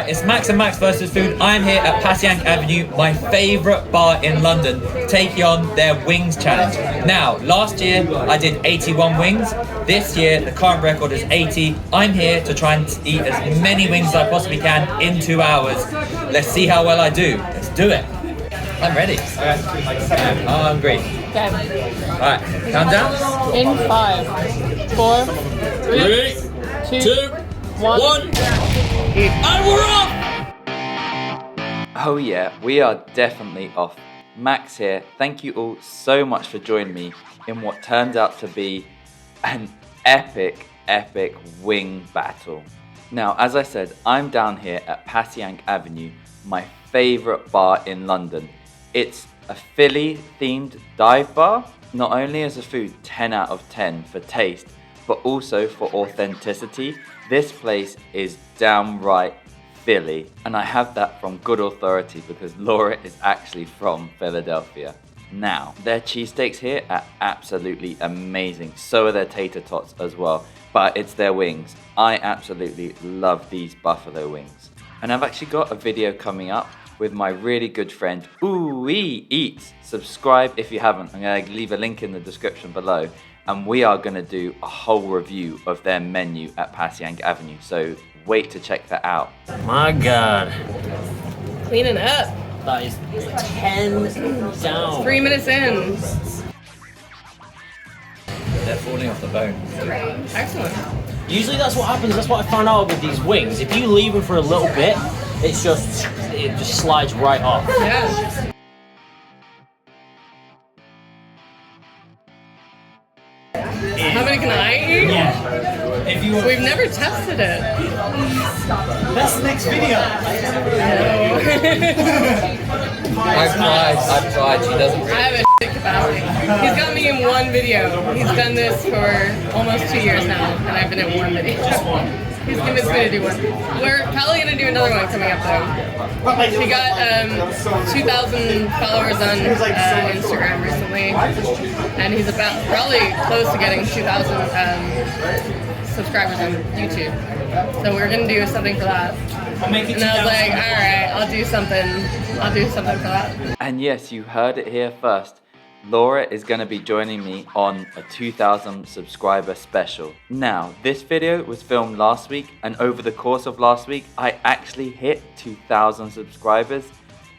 Alright, it's Max and Max versus food. I'm here at Passyunk Avenue, my favourite bar in London, taking on their wings challenge. Now, last year I did 81 wings. This year the current record is 80. I'm here to try and eat as many wings as I possibly can in 2 hours. Let's see how well I do. Let's do it. I'm ready. I'm hungry. Okay. Alright, countdown. In 5, 4, 3, 2, 1. And we're off! Oh yeah, we are definitely off. Max here. Thank you all so much for joining me in what turns out to be an epic wing battle. Now, as I said, I'm down here at Passyunk Avenue, my favourite bar in London. It's a Philly themed dive bar. Not only is the food 10 out of 10 for taste, but also for authenticity. This place is downright Philly, and I have that from good authority because Laura is actually from Philadelphia. Now, their cheesesteaks here are absolutely amazing. So are their tater tots as well, but it's their wings. I absolutely love these buffalo wings. And I've actually got a video coming up with my really good friend Ooh-Wee Eats. Subscribe if you haven't. I'm going to leave a link in the description below. And we are going to do a whole review of their menu at Passyunk Avenue. So wait to check that out. My God. Cleaning up. That is 10 down. 3 minutes in. They're falling off the bone. Excellent. Usually that's what happens. That's what I found out with these wings. If you leave them for a little bit, it just slides right off. Yeah. How many can I eat? Yeah. If you We've never tested it. That's the next video. I've tried. She doesn't I have a shit capacity. He's got me in one video. He's done this for almost 2 years now, and I've been in one video. Just one. He's convinced me to do one. We're probably gonna do another one coming up though. He got 2,000 followers on Instagram recently, and he's about probably close to getting 2,000 subscribers on YouTube. So we're gonna do something for that. And I was like, all right, I'll do something for that. And yes, you heard it here first. Laura is going to be joining me on a 2,000 subscriber special. Now, this video was filmed last week, and over the course of last week, I actually hit 2,000 subscribers.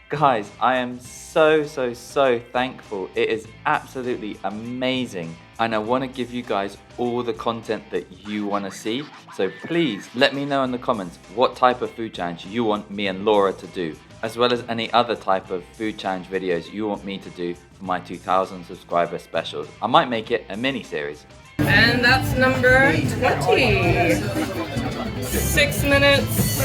Guys, I am so thankful. It is absolutely amazing. And I want to give you guys all the content that you want to see. So please let me know in the comments what type of food challenge you want me and Laura to do, as well as any other type of food challenge videos you want me to do for my 2,000 subscriber specials. I might make it a mini series. And that's number 20. 6 minutes,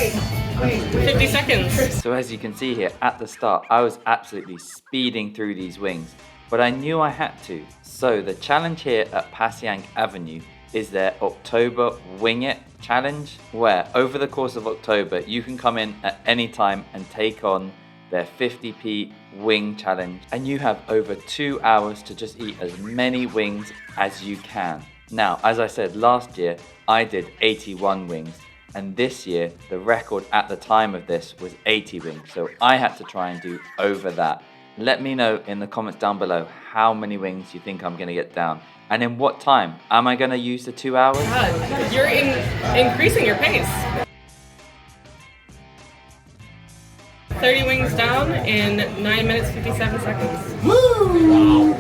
50 seconds. So as you can see here at the start, I was absolutely speeding through these wings, but I knew I had to. So the challenge here at Passyunk Avenue is their October Wing It challenge, where over the course of October you can come in at any time and take on their 50p wing challenge, and you have over 2 hours to just eat as many wings as you can. Now, as I said, last year I did 81 wings, and this year the record at the time of this was 80 wings, so I had to try and do over that. Let me know in the comments down below how many wings you think I'm going to get down, and in what time. Am I going to use the 2 hours? God, you're increasing your pace. 30 wings down in 9 minutes 57 seconds. Woo!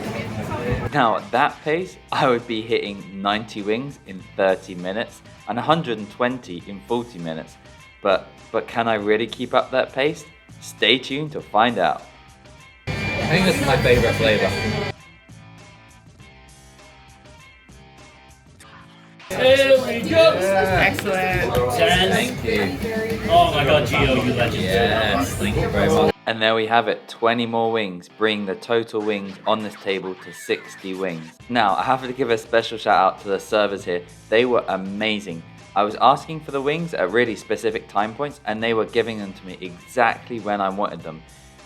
Now at that pace, I would be hitting 90 wings in 30 minutes and 120 in 40 minutes. But can I really keep up that pace? Stay tuned to find out. I think this is my favorite flavor. Here we go. Excellent. 10. Thank you. Oh my God, Gio, you legend. Yes, thank you very much. And there we have it, 20 more wings, bringing the total wings on this table to 60 wings. Now, I have to give a special shout out to the servers here. They were amazing. I was asking for the wings at really specific time points, and they were giving them to me exactly when I wanted them,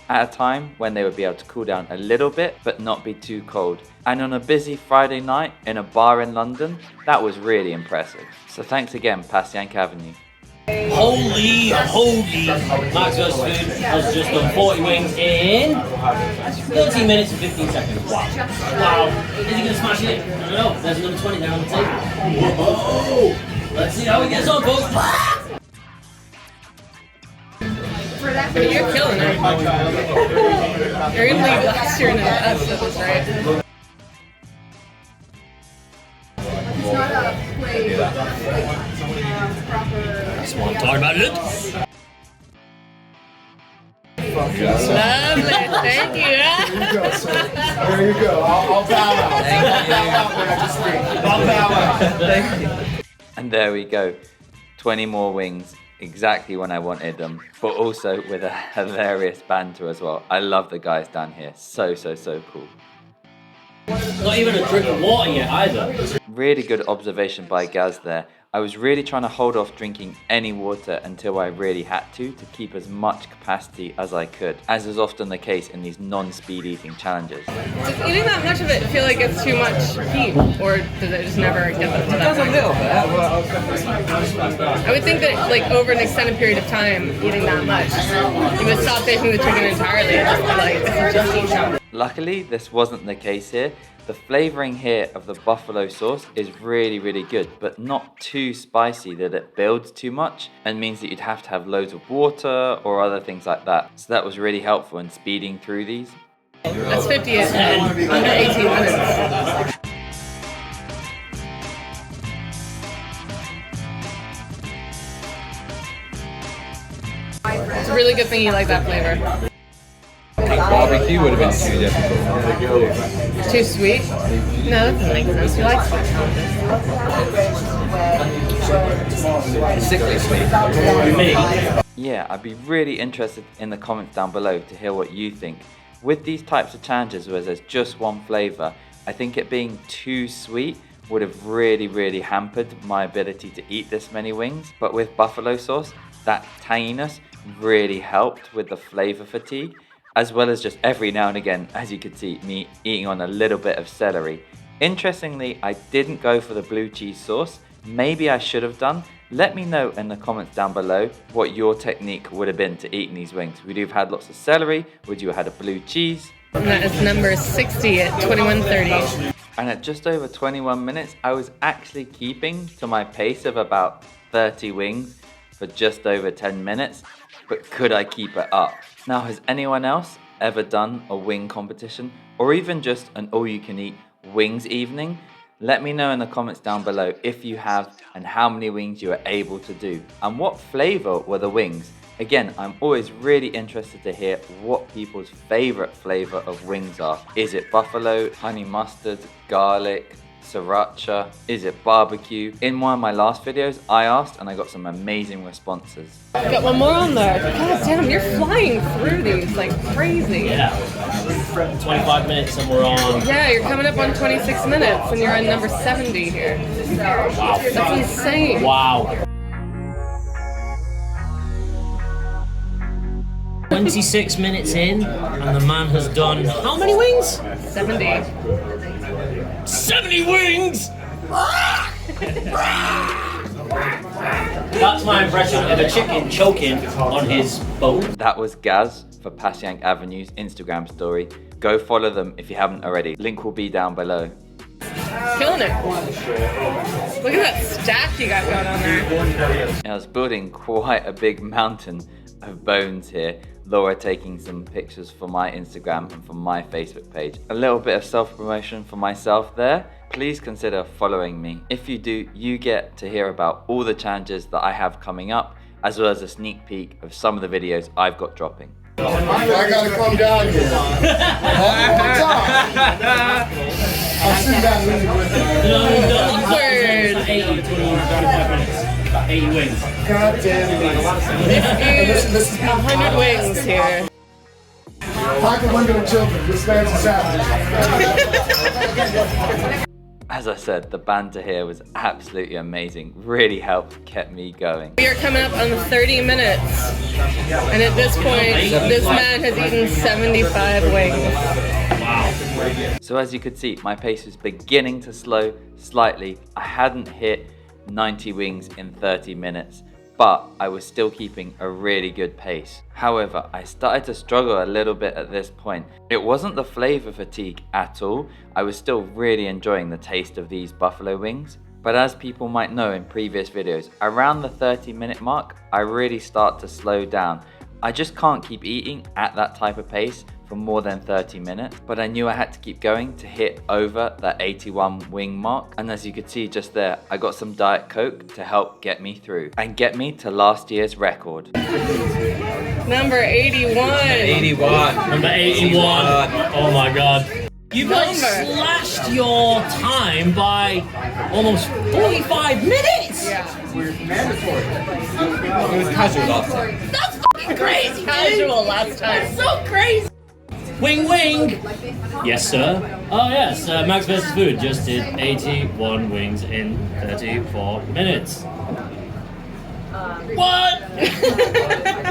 at a time when they would be able to cool down a little bit but not be too cold. And on a busy Friday night in a bar in London, that was really impressive. So thanks again, Passyunk Avenue. Holy, Max vs. Food has just done 40 wings in 13 minutes and 15 seconds. Wow. Is he going to smash it? I don't know. There's another 20 down on the table. Whoa! Let's see how he gets on, folks. You're killing it. You're in league last year in the best at this rate. It's not a play, proper. That's what I'm talking about, look. Lovely, thank you. There you go, sir. There you go. I'll bow out. I'll bow out. Thank you. And there we go. 20 more wings. Exactly when I wanted them, but also with a hilarious banter as well. I love the guys down here. So cool. Not even a drink of water yet either. Really good observation by Gaz there. I was really trying to hold off drinking any water until I really had to keep as much capacity as I could, as is often the case in these non-speed eating challenges. Does eating that much of it feel like it's too much heat, or does it just never get up to that? It does a little bit. I would think that like over an extended period of time, eating that much, you would stop tasting the chicken entirely and just be like, this is just eating. Luckily, this wasn't the case here. The flavoring here of the buffalo sauce is really good, but not too spicy that it builds too much and means that you'd have to have loads of water or other things like that. So that was really helpful in speeding through these. That's 50 under 18 minutes. It's a really good thing you like that flavor. Barbecue would have been too difficult. Too sweet? No, that doesn't make sense. You like sweet. Sickly sweet. Yeah, I'd be really interested in the comments down below to hear what you think. With these types of challenges where there's just one flavour, I think it being too sweet would have really hampered my ability to eat this many wings. But with buffalo sauce, that tanginess really helped with the flavour fatigue, as well as just every now and again, as you could see, me eating on a little bit of celery. Interestingly, I didn't go for the blue cheese sauce. Maybe I should have done. Let me know in the comments down below what your technique would have been to eating these wings. Would you have had lots of celery? Would you have had a blue cheese? And that is number 60 at 21:30. And at just over 21 minutes, I was actually keeping to my pace of about 30 wings for just over 10 minutes. But could I keep it up? Now, has anyone else ever done a wing competition or even just an all-you-can-eat wings evening? Let me know in the comments down below if you have and how many wings you were able to do and what flavour were the wings. Again, I'm always really interested to hear what people's favourite flavour of wings are. Is it buffalo, honey mustard, garlic, sriracha? Is it barbecue? In one of my last videos, I asked and I got some amazing responses. Got one more on there. God damn, you're flying through these like crazy. Yeah. 25 minutes and we're on. Yeah, you're coming up on 26 minutes and you're on number 70 here. Wow. That's insane. Wow. 26 minutes in and the man has done how many wings? 70. 70 wings! That's my impression of a chicken choking on his bone. That was Gaz for Passyunk Avenue's Instagram story. Go follow them if you haven't already. Link will be down below. Killing it. Look at that stack you got going on there. I was building quite a big mountain of bones here. Laura taking some pictures for my Instagram and for my Facebook page. A little bit of self-promotion for myself there. Please consider following me. If you do, you get to hear about all the challenges that I have coming up, as well as a sneak peek of some of the videos I've got dropping. I gotta come down here. I'll sit down with you. Awkward. 80 wings. God damn This is 100 wings here. Pocket window children. This man's a savage. As I said, the banter here was absolutely amazing. Really helped, kept me going. We are coming up on 30 minutes. And at this point, this man has eaten 75 wings. Wow. So as you could see, my pace was beginning to slow slightly. I hadn't hit 90 wings in 30 minutes, but I was still keeping a really good pace. However, I started to struggle a little bit at this point. It wasn't the flavor fatigue at all. I was still really enjoying the taste of these buffalo wings. But as people might know in previous videos, around the 30-minute mark, I really start to slow down. I just can't keep eating at that type of pace for more than 30 minutes, but I knew I had to keep going to hit over that 81 wing mark. And as you could see just there, I got some Diet Coke to help get me through and get me to last year's record. Number 81. 81. Number 81. Oh my god. You guys slashed your time by almost 45 minutes! Yeah. It was casual last time. That's fucking crazy, Casual last time. That's so crazy! Wing wing! Yes, sir. Oh yes, Max vs. Food just did 81 wings in 34 minutes. What?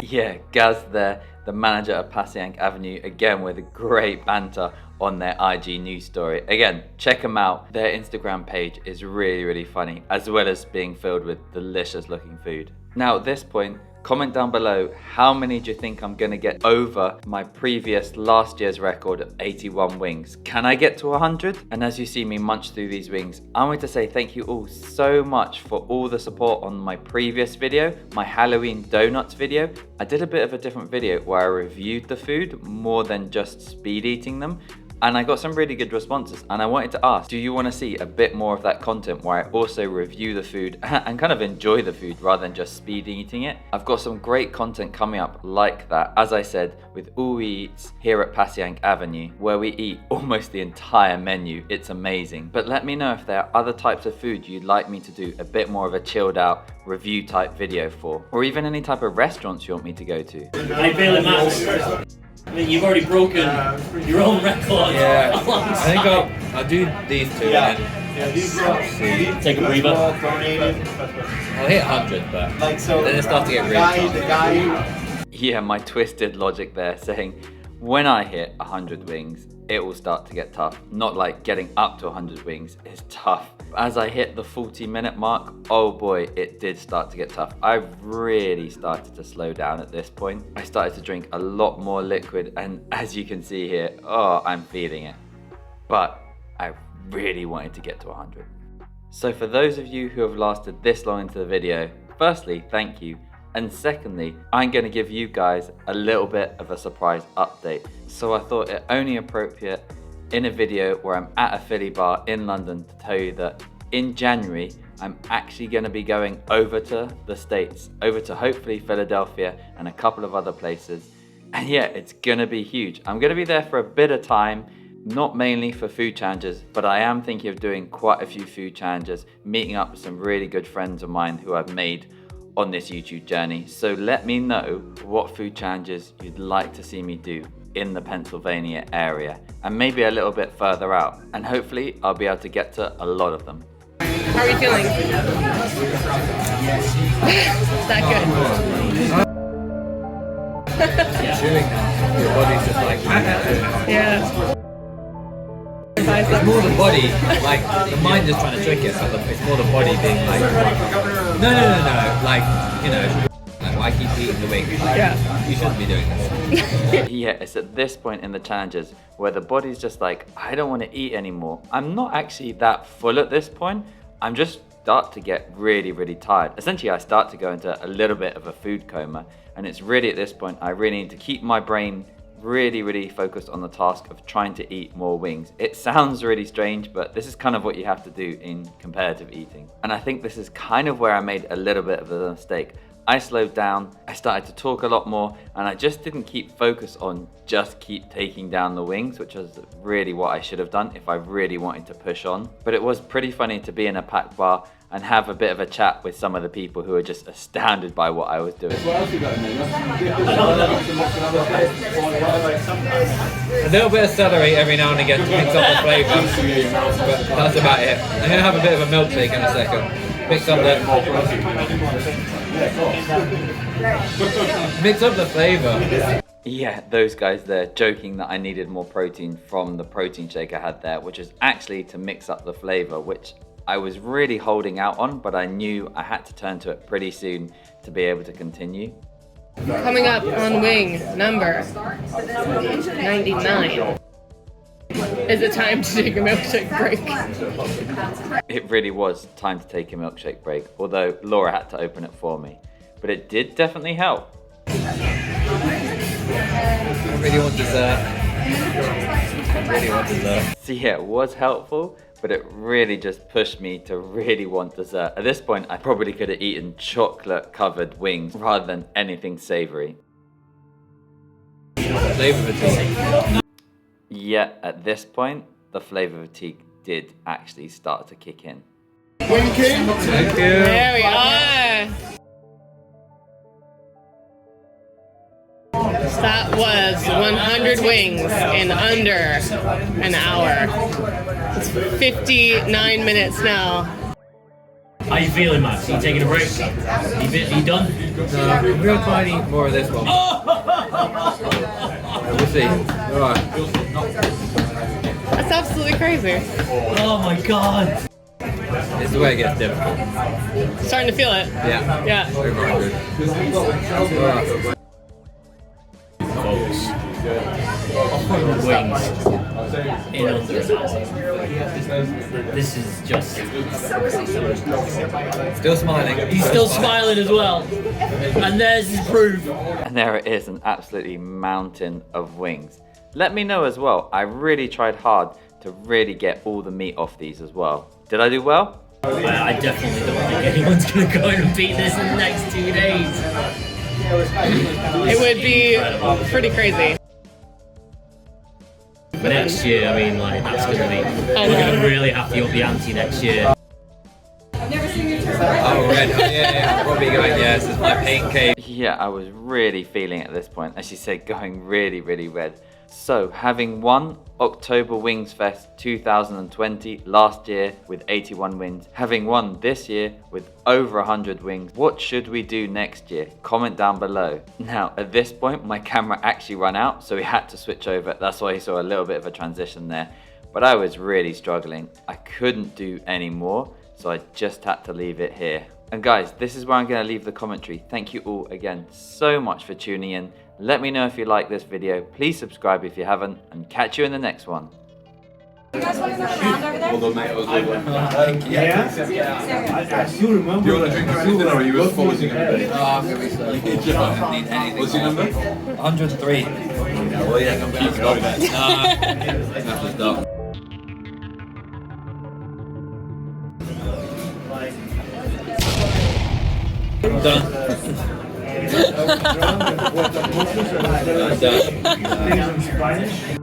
Yeah, Gaz there, the manager of Passyunk Avenue, again with a great banter on their IG news story. Again, check them out. Their Instagram page is really, really funny, as well as being filled with delicious looking food. Now at this point, comment down below how many do you think I'm gonna get over my previous last year's record of 81 wings. Can I get to 100? And as you see me munch through these wings, I want to say thank you all so much for all the support on my previous video, my Halloween donuts video. I did a bit of a different video where I reviewed the food more than just speed eating them. And I got some really good responses, and I wanted to ask, do you want to see a bit more of that content where I also review the food and kind of enjoy the food rather than just speed eating it? I've got some great content coming up like that, as I said, with All We Eats here at Passyunk Avenue, where we eat almost the entire menu. It's amazing. But let me know if there are other types of food you'd like me to do a bit more of a chilled out review type video for, or even any type of restaurants you want me to go to. How you feeling, Max? I mean, you've already broken your own record. Yeah, I think I'll do these two and then Take a breather. I'll hit 100, but then it starts to get really tough. Yeah, my twisted logic there saying when I hit 100 wings, it will start to get tough. Not like getting up to 100 wings is tough. As I hit the 40-minute mark, oh boy, it did start to get tough. I really started to slow down at this point. I started to drink a lot more liquid, and as you can see here, oh, I'm feeling it. But I really wanted to get to 100. So for those of you who have lasted this long into the video, firstly, thank you. And secondly, I'm going to give you guys a little bit of a surprise update. So I thought it only appropriate in a video where I'm at a Philly bar in London to tell you that in January, I'm actually going to be going over to the States, over to hopefully Philadelphia and a couple of other places. And yeah, it's going to be huge. I'm going to be there for a bit of time, not mainly for food challenges, but I am thinking of doing quite a few food challenges, meeting up with some really good friends of mine who I've made on this YouTube journey. So let me know what food challenges you'd like to see me do in the Pennsylvania area and maybe a little bit further out, and hopefully I'll be able to get to a lot of them. How are you feeling? That good? Chewing now. Your body's just like, Yeah. it's more the body, like the mind is trying to trick us, but it's more the body being like, no, like, you know, like, why keep eating the wings? Like, Yeah. you shouldn't be doing this. Yeah, it's at this point in the challenges where the body's just like, I don't want to eat anymore. I'm not actually that full at this point. I'm just start to get really, really tired. Essentially, I start to go into a little bit of a food coma, and it's really at this point I really need to keep my brain really, really focused on the task of trying to eat more wings. It sounds really strange, but this is kind of what you have to do in competitive eating. And I think this is kind of where I made a little bit of a mistake. I slowed down, I started to talk a lot more, and I just didn't keep focus on just keep taking down the wings, which was really what I should have done if I really wanted to push on. But it was pretty funny to be in a packed bar and have a bit of a chat with some of the people who were just astounded by what I was doing. A little bit of celery every now and again to mix up the flavour, but that's about it. I'm going to have a bit of a milkshake in a second. Mix up the flavour. Yeah, those guys there joking that I needed more protein from the protein shake I had there, which is actually to mix up the flavour, which I was really holding out on, but I knew I had to turn to it pretty soon to be able to continue. Coming up on wing number 99. Is it time to take a milkshake break? It really was time to take a milkshake break, although Laura had to open it for me. But it did definitely help. I really want dessert. So yeah, it was helpful, but it really just pushed me to really want dessert. At this point, I probably could have eaten chocolate-covered wings rather than anything savory. Flavor fatigue. Yet at this point, the flavor fatigue did actually start to kick in. Wing King. Thank you. There we are. That was 100 wings in under an hour. It's 59 minutes now. How you feeling, Max? You taking a break? You done? We'll try and eat more of this one. We'll see. Alright. That's absolutely crazy. Oh my god! This is where it gets difficult. Starting to feel it. Yeah. Yeah. Over 100. Alright. Folks. 100 wings in under an hour. This is just... Still smiling. He's still smiling as well. And there's his proof. And there it is, an absolutely mountain of wings. Let me know as well. I really tried hard to really get all the meat off these as well. Did I do well? I definitely don't think anyone's going to go and beat this in the next 2 days. It would be pretty crazy. Next year, I mean, like, that's going to be... We're going to really have to up the ante next year. Oh, red. Oh, yeah. Probably going, yes, it's my pain cave. Yeah, I was really feeling it at this point, as she said, going really, really red. So, having won October Wings Fest 2020 last year with 81 wins, having won this year with over 100 wings, what should we do next year? Comment down below. Now, at this point, my camera actually ran out, so we had to switch over. That's why you saw a little bit of a transition there. But I was really struggling. I couldn't do any more, so I just had to leave it here. And guys, this is where I'm going to leave the commentary. Thank you all again so much for tuning in. Let me know if you like this video. Please subscribe if you haven't, and catch you in the next one. You guys want another round over there? Although, mate, I was yeah. I still remember. Do you want to drink or anything, or are you just forcing everybody? Oh, I'm going to be slow. I don't need anything. What's your number? 103. Well, yeah, I'm keep going. That's just dumb. Done. I'm done.